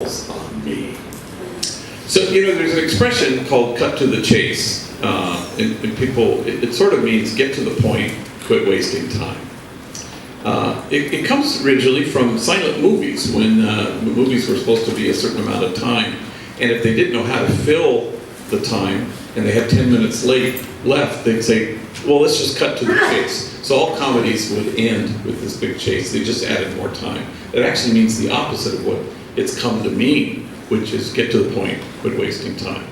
falls on me. So, there's an expression called cut to the chase. And people, it sort of means get to the point, quit wasting time. It comes originally from silent movies, when movies were supposed to be a certain amount of time. And if they didn't know how to fill the time, and they had 10 minutes left, they'd say, well, let's just cut to the chase. So all comedies would end with this big chase. They just added more time. It actually means the opposite of what it's come to mean, which is get to the point, quit wasting time.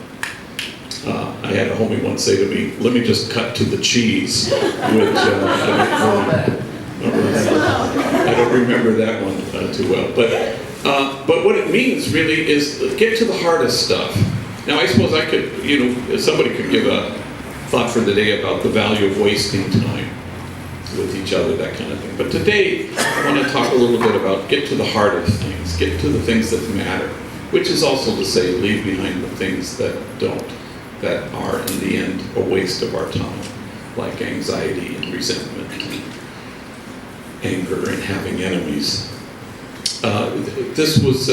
I had a homie once say to me, let me just cut to the cheese, which I don't remember that one too well. But what it means really is get to the heart of stuff. Now I suppose I could, somebody could give a thought for the day about the value of wasting time with each other, that kind of thing. But today I want to talk a little bit about get to the heart of things, get to the things that matter, which is also to say leave behind the things that don't, that are in the end a waste of our time, like anxiety and resentment and anger and having enemies. This was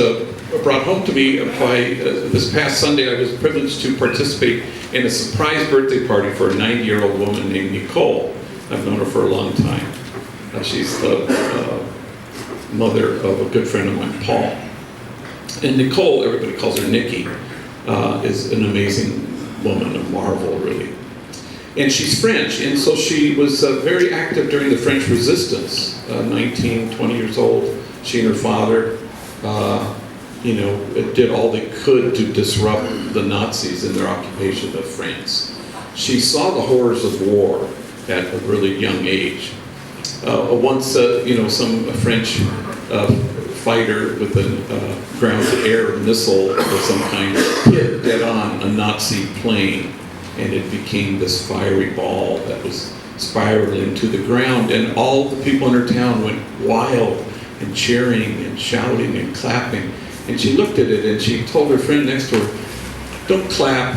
brought home to me by this past Sunday. I was privileged to participate in a surprise birthday party for a 90-year-old woman named Nicole. I've known her for a long time. She's the mother of a good friend of mine, Paul. And Nicole, everybody calls her Nikki, is an amazing woman, a marvel, really. And she's French, and so she was very active during the French Resistance, 19, 20 years old. She and her father, did all they could to disrupt the Nazis in their occupation of France. She saw the horrors of war at a really young age. Once, some French fighter with a ground-to-air missile of some kind hit dead on a Nazi plane, and it became this fiery ball that was spiraling to the ground, and all the people in her town went wild and cheering and shouting and clapping. And she looked at it and she told her friend next to her, don't clap.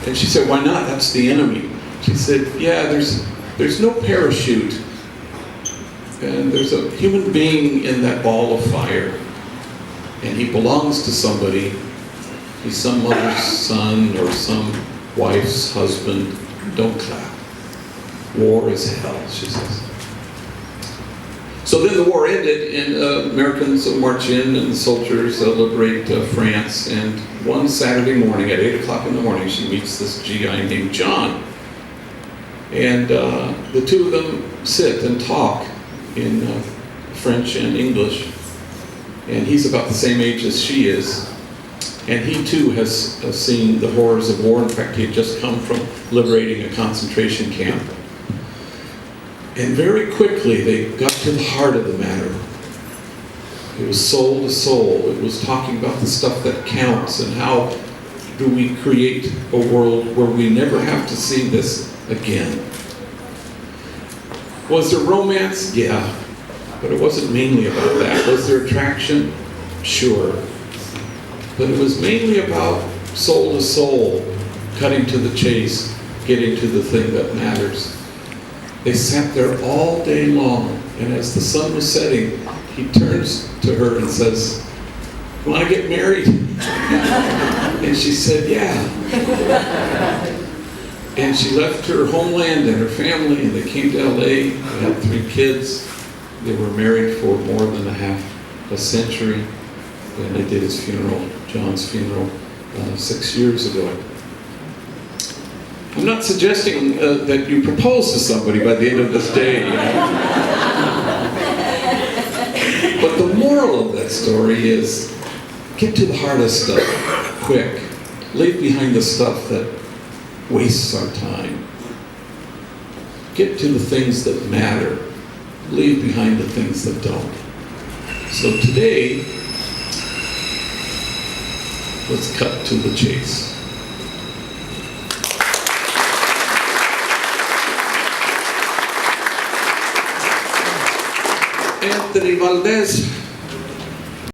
And she said, why not? That's the enemy. She said, yeah, there's no parachute. And there's a human being in that ball of fire. And he belongs to somebody. He's some mother's son or some wife's husband. Don't clap. War is hell, she says. So then the war ended, and Americans march in, and the soldiers liberate France. And one Saturday morning, at 8 o'clock in the morning, she meets this GI named John. And the two of them sit and talk in French and English. And he's about the same age as she is. And he too has seen the horrors of war. In fact, he had just come from liberating a concentration camp. And very quickly, they got to the heart of the matter. It was soul to soul. It was talking about the stuff that counts and how do we create a world where we never have to see this again. Was there romance? Yeah. But it wasn't mainly about that. Was there attraction? Sure. But it was mainly about soul to soul, cutting to the chase, getting to the thing that matters. They sat there all day long, and as the sun was setting, he turns to her and says, "You want to get married?" And she said, "Yeah." And she left her homeland and her family, and they came to LA. They had 3 kids. They were married for more than a century. And they did his funeral, John's funeral, 6 years ago. I'm not suggesting that you propose to somebody by the end of this day. But the moral of that story is, get to the heart of stuff, quick. Leave behind the stuff that wastes our time. Get to the things that matter. Leave behind the things that don't. So today, let's cut to the chase. Anthony Valdez